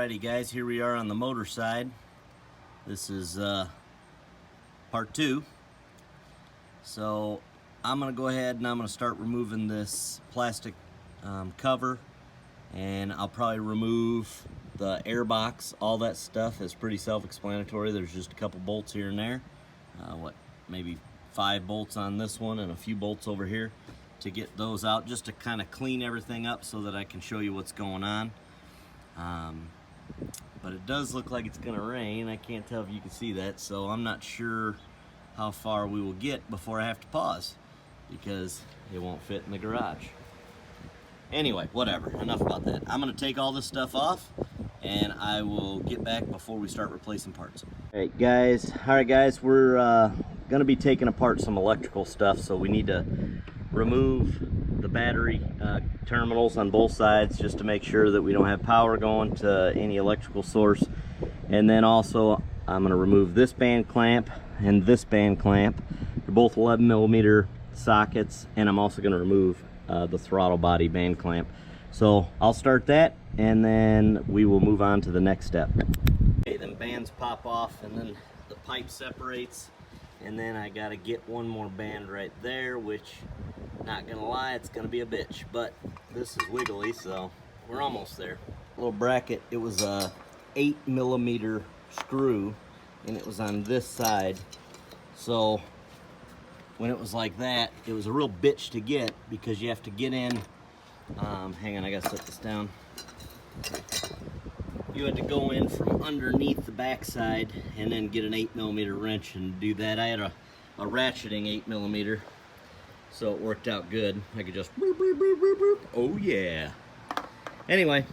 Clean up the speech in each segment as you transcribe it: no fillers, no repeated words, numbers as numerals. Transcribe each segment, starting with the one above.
Alrighty guys, here we are on the motor side. This is part 2. So I'm going to go ahead and I'm going to start removing this plastic cover, and I'll probably remove the air box. All that stuff is pretty self-explanatory. There's just a couple bolts here and there. Maybe 5 bolts on this one and a few bolts over here to get those out, just to kind of clean everything up so that I can show you what's going on. But it does look like it's gonna rain. I can't tell if you can see that, so I'm not sure how far we will get before I have to pause because it won't fit in the garage. Anyway, whatever, enough about that. I'm gonna take all this stuff off and I will get back before we start replacing parts. All right guys, we're gonna be taking apart some electrical stuff, so we need to remove the battery terminals on both sides just to make sure that we don't have power going to any electrical source. And then also I'm going to remove this band clamp and this band clamp. They're both 11mm sockets, and I'm also going to remove the throttle body band clamp. So I'll start that and then we will move on to the next step. Okay, then bands pop off and then the pipe separates, and then I got to get one more band right there, which, not gonna lie, it's gonna be a bitch, but this is wiggly, so we're almost there. Little bracket, it was a 8mm screw, and it was on this side. So when it was like that, it was a real bitch to get, because you have to get in, hang on, I gotta set this down. You had to go in from underneath the backside and then get an 8mm wrench and do that. I had a ratcheting 8mm. So it worked out good. I could just boop, boop, boop, boop, boop. Oh yeah. Anyway,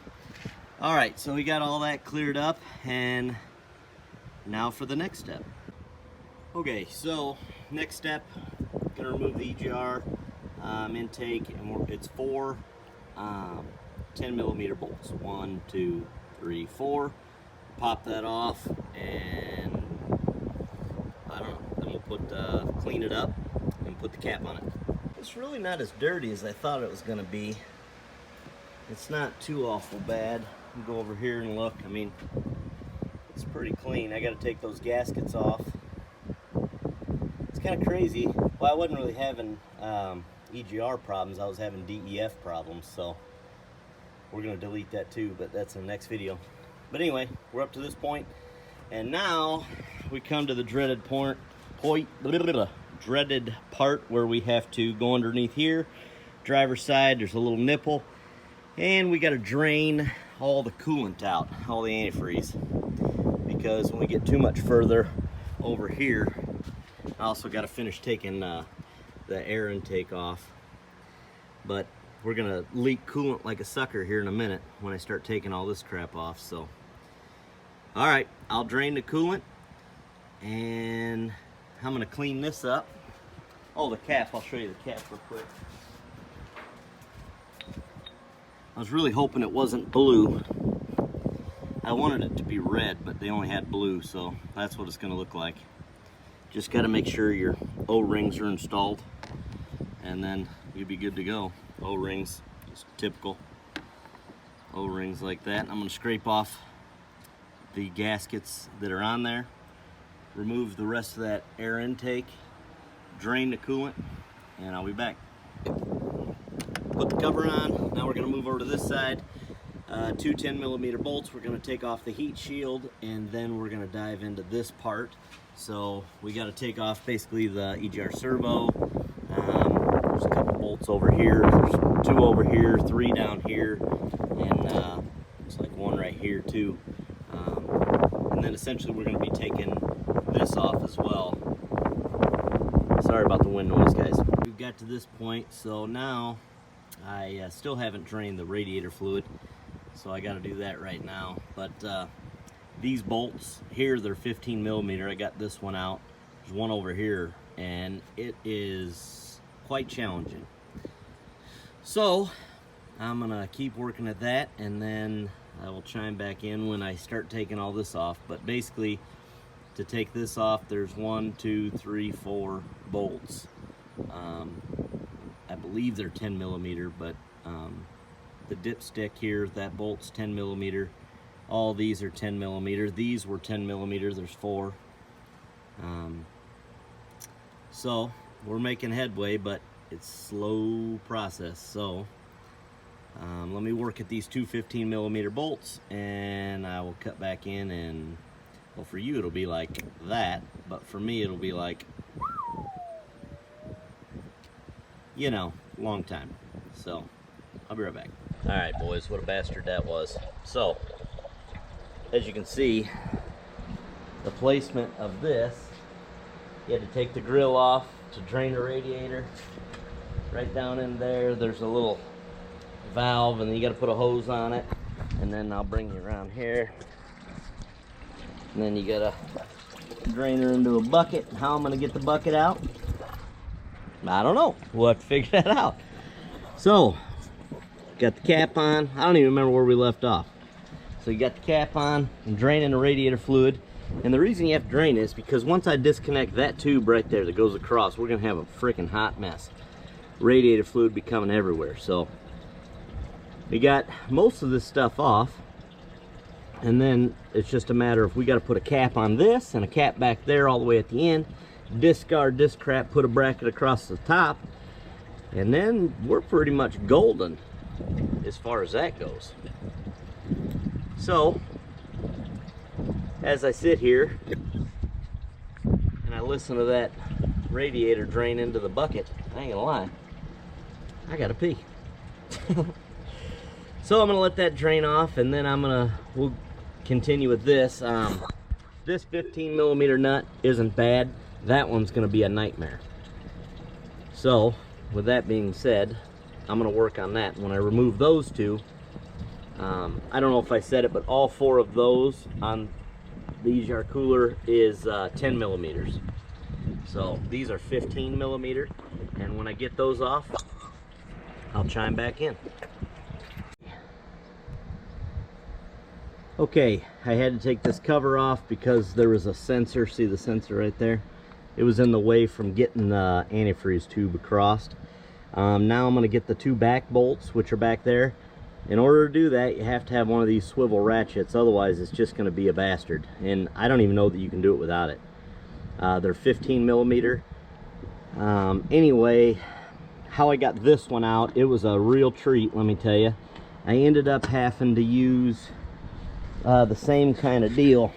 all right, so we got all that cleared up, and now for the next step. Okay, so next step, gonna remove the EGR intake, and it's 4 10mm bolts. 1, 2, 3, 4. Pop that off, and I don't know. Then we'll put clean it up and put the cap on it. It's really not as dirty as I thought it was going to be. It's not too awful bad. You go over here and look. I mean, it's pretty clean. I got to take those gaskets off. It's kind of crazy. Well, I wasn't really having EGR problems. I was having DEF problems, so we're going to delete that too, but that's in the next video. But anyway, we're up to this point, and now we come to the dreaded dreaded part where we have to go underneath here, driver's side. There's a little nipple, and we got to drain all the coolant out, all the antifreeze, because when we get too much further over here, I also got to finish taking the air intake off. But we're gonna leak coolant like a sucker here in a minute when I start taking all this crap off. So all right, I'll drain the coolant and I'm gonna clean this up. Oh, the cap, I'll show you the cap real quick. I was really hoping it wasn't blue. I wanted it to be red, but they only had blue, so that's what it's gonna look like. Just gotta make sure your O-rings are installed, and then you'll be good to go. O-rings, just typical O-rings like that. I'm gonna scrape off the gaskets that are on there, remove the rest of that air intake, drain the coolant, and I'll be back. Put the cover on. Now we're going to move over to this side. 2 10mm bolts. We're going to take off the heat shield, and then we're going to dive into this part. So we got to take off basically the EGR servo. There's a couple bolts over here. There's 2 over here, 3 down here, and looks like 1 right here too. And then essentially we're going to be taking this off as well. Sorry about the wind noise, guys. We've got to this point, so now I still haven't drained the radiator fluid, so I got to do that right now. But these bolts here, they're 15mm. I got this one out. There's one over here, and it is quite challenging. So I'm gonna keep working at that, and then I will chime back in when I start taking all this off. But basically, to take this off, there's 1, 2, 3, 4 bolts. I believe they're 10mm, but the dipstick here, that bolt's 10mm. All these are 10 millimeter. These were 10 millimeter. There's 4. So we're making headway, but it's slow process. So let me work at these two 15 millimeter bolts, and I will cut back in, and well, for you it'll be like that, but for me it'll be like, you know, long time. So I'll be right back. All right, boys, what a bastard that was. So as you can see, the placement of this, you had to take the grill off to drain the radiator. Right down in there, there's a little valve, and then you got to put a hose on it. And then I'll bring you around here. And then you got to drain her into a bucket. How I'm going to get the bucket out, I don't know. We'll have to figure that out. So, got the cap on. I don't even remember where we left off. So you got the cap on and draining the radiator fluid. And the reason you have to drain it is because once I disconnect that tube right there that goes across, we're gonna have a freaking hot mess. Radiator fluid be coming everywhere. So we got most of this stuff off, and then it's just a matter of we got to put a cap on this and a cap back there all the way at the end, discard this crap, put a bracket across the top, and then we're pretty much golden as far as that goes. So as I sit here and I listen to that radiator drain into the bucket, I ain't gonna lie, I gotta pee. So I'm gonna let that drain off, and then we'll continue with this. This 15 millimeter nut isn't bad. That one's gonna be a nightmare. So with that being said, I'm gonna work on that. When I remove those two, I don't know if I said it, but all 4 of those on the EGR cooler is 10 millimeters. So these are 15 millimeter, and when I get those off, I'll chime back in. Okay, I had to take this cover off because there was a sensor. See the sensor right there? It was in the way from getting the antifreeze tube across. Now I'm going to get the 2 back bolts, which are back there. In order to do that, you have to have one of these swivel ratchets, otherwise it's just going to be a bastard. And I don't even know that you can do it without it. They're 15 millimeter. Anyway, how I got this one out, it was a real treat, let me tell you. I ended up having to use the same kind of deal.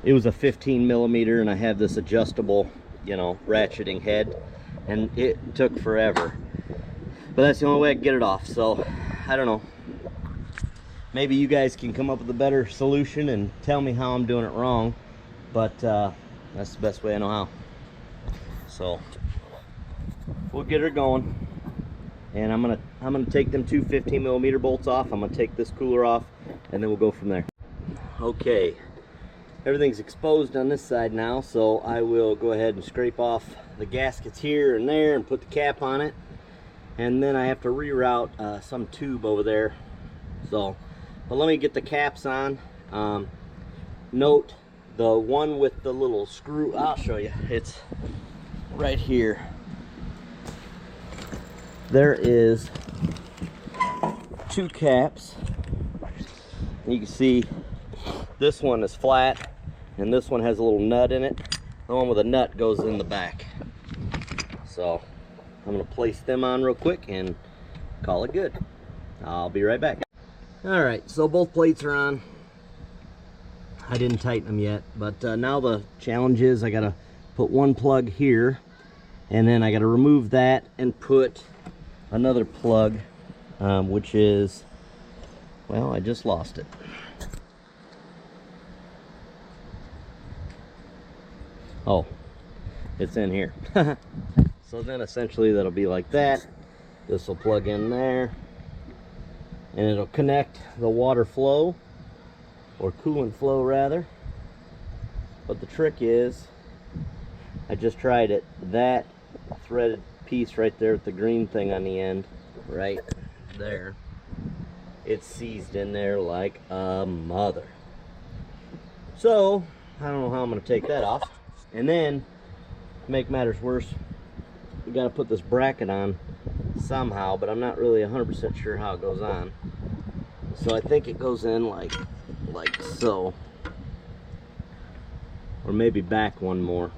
It was a 15 millimeter, and I have this adjustable, you know, ratcheting head, and it took forever. But that's the only way I can get it off. So I don't know, maybe you guys can come up with a better solution and tell me how I'm doing it wrong, but that's the best way I know how. So we'll get her going, and I'm gonna take them 2 15 millimeter bolts off. I'm gonna take this cooler off, and then we'll go from there. Okay, everything's exposed on this side now, so I will go ahead and scrape off the gaskets here and there and put the cap on it. And then I have to reroute some tube over there. So, but let me get the caps on. Note the one with the little screw, I'll show you. It's right here. There is 2 caps. You can see this one is flat, and this one has a little nut in it. The one with a nut goes in the back. So I'm going to place them on real quick and call it good. I'll be right back. Alright, so both plates are on. I didn't tighten them yet, but now the challenge is I got to put one plug here, and then I got to remove that and put another plug, which is, well, I just lost it. Oh, it's in here. So then essentially that'll be like that. This will plug in there, and it'll connect the water flow, or coolant flow rather. But the trick is, I just tried it, that threaded piece right there with the green thing on the end, right there, it's seized in there like a mother. So I don't know how I'm going to take that off. And then, to make matters worse, we got to put this bracket on somehow, but I'm not really 100% sure how it goes on. So I think it goes in like so, or maybe back one more.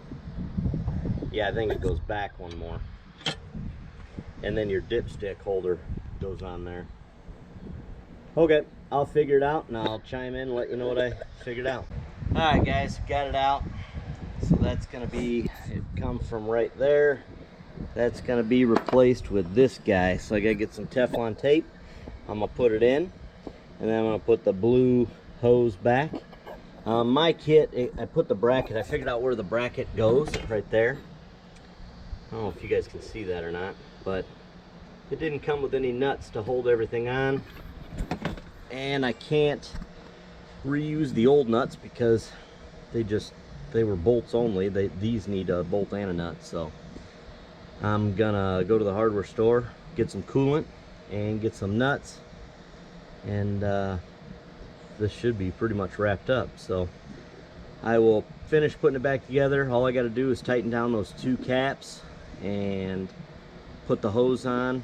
Yeah, I think it goes back one more, and then your dipstick holder goes on there. Okay, I'll figure it out and I'll chime in and let you know what I figured out. All right, guys, got it out. So that's gonna be, it comes from right there. That's gonna be replaced with this guy. So I gotta get some Teflon tape. I'm gonna put it in, and then I'm gonna put the blue hose back. My kit, I put the bracket, I figured out where the bracket goes, right there. I don't know if you guys can see that or not, but it didn't come with any nuts to hold everything on. And I can't reuse the old nuts because they were bolts only. These need a bolt and a nut. So I'm gonna go to the hardware store, get some coolant and get some nuts, and this should be pretty much wrapped up. So I will finish putting it back together. All I got to do is tighten down those two caps and put the hose on,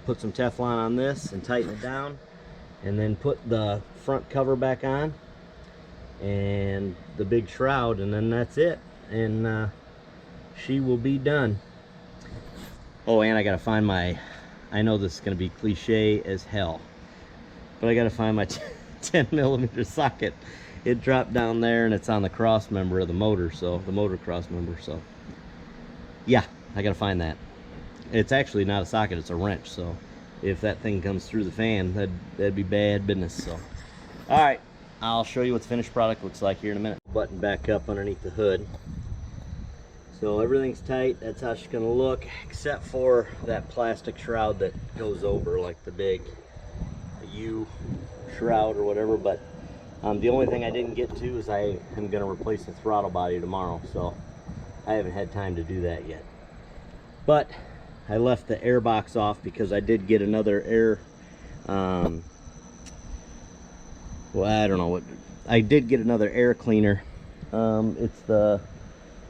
put some Teflon on this and tighten it down, and then put the front cover back on and the big shroud, and then that's it, and she will be done. Oh, and I gotta find my, I know this is gonna be cliche as hell, but I gotta find my 10mm socket. It dropped down there and it's on the cross member of the motor, so the motor cross member. So yeah, I gotta find that. It's actually not a socket, it's a wrench, so if that thing comes through the fan, that'd be bad business. So all right, I'll show you what the finished product looks like here in a minute. Button back up underneath the hood. So everything's tight. That's how she's gonna look, except for that plastic shroud that goes over, like the big U shroud or whatever. But the only thing I didn't get to is I am gonna replace the throttle body tomorrow, so I haven't had time to do that yet. But I left the air box off because I did get another air, well, I don't know what, I did get another air cleaner. It's the,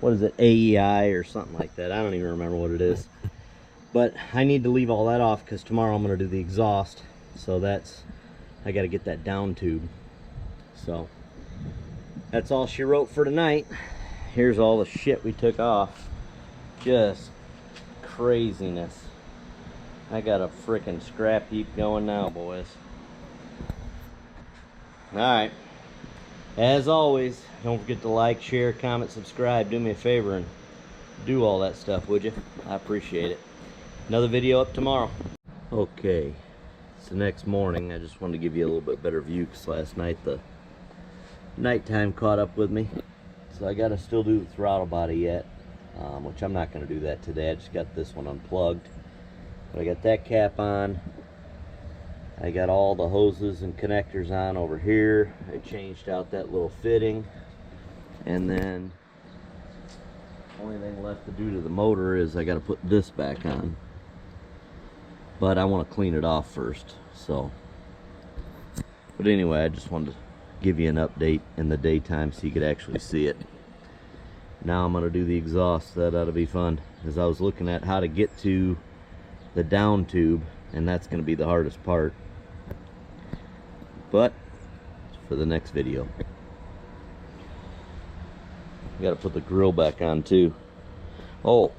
what is it, AEI or something like that. I don't even remember what it is. But I need to leave all that off because tomorrow I'm going to do the exhaust. So that's, I got to get that down tube. So that's all she wrote for tonight. Here's all the shit we took off. Just craziness. I got a freaking scrap heap going now, boys. Alright, as always, don't forget to like, share, comment, subscribe. Do me a favor and do all that stuff, would you? I appreciate it. Another video up tomorrow. Okay, it's the next morning. I just wanted to give you a little bit better view because last night the nighttime caught up with me. So I got to still do the throttle body yet, which I'm not going to do that today. I just got this one unplugged. But I got that cap on. I got all the hoses and connectors on over here. I changed out that little fitting, and then only thing left to do to the motor is I got to put this back on, but I want to clean it off first. So but anyway, I just wanted to give you an update in the daytime so you could actually see it. Now I'm going to do the exhaust. That ought to be fun, because I was looking at how to get to the down tube, and that's going to be the hardest part. But for the next video, I got to put the grill back on too. Oh,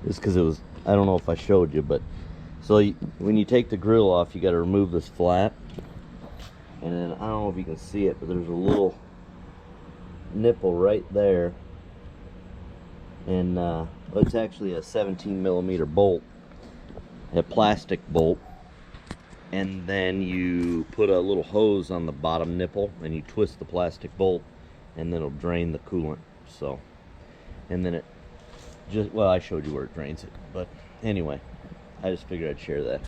it's because it was, I don't know if I showed you, but so when you take the grill off, you got to remove this flap, and then I don't know if you can see it, but there's a little nipple right there, and it's actually a 17mm bolt, a plastic bolt. And then you put a little hose on the bottom nipple and you twist the plastic bolt, and then it'll drain the coolant. So, and then it just, well, I showed you where it drains it, but anyway, I just figured I'd share that.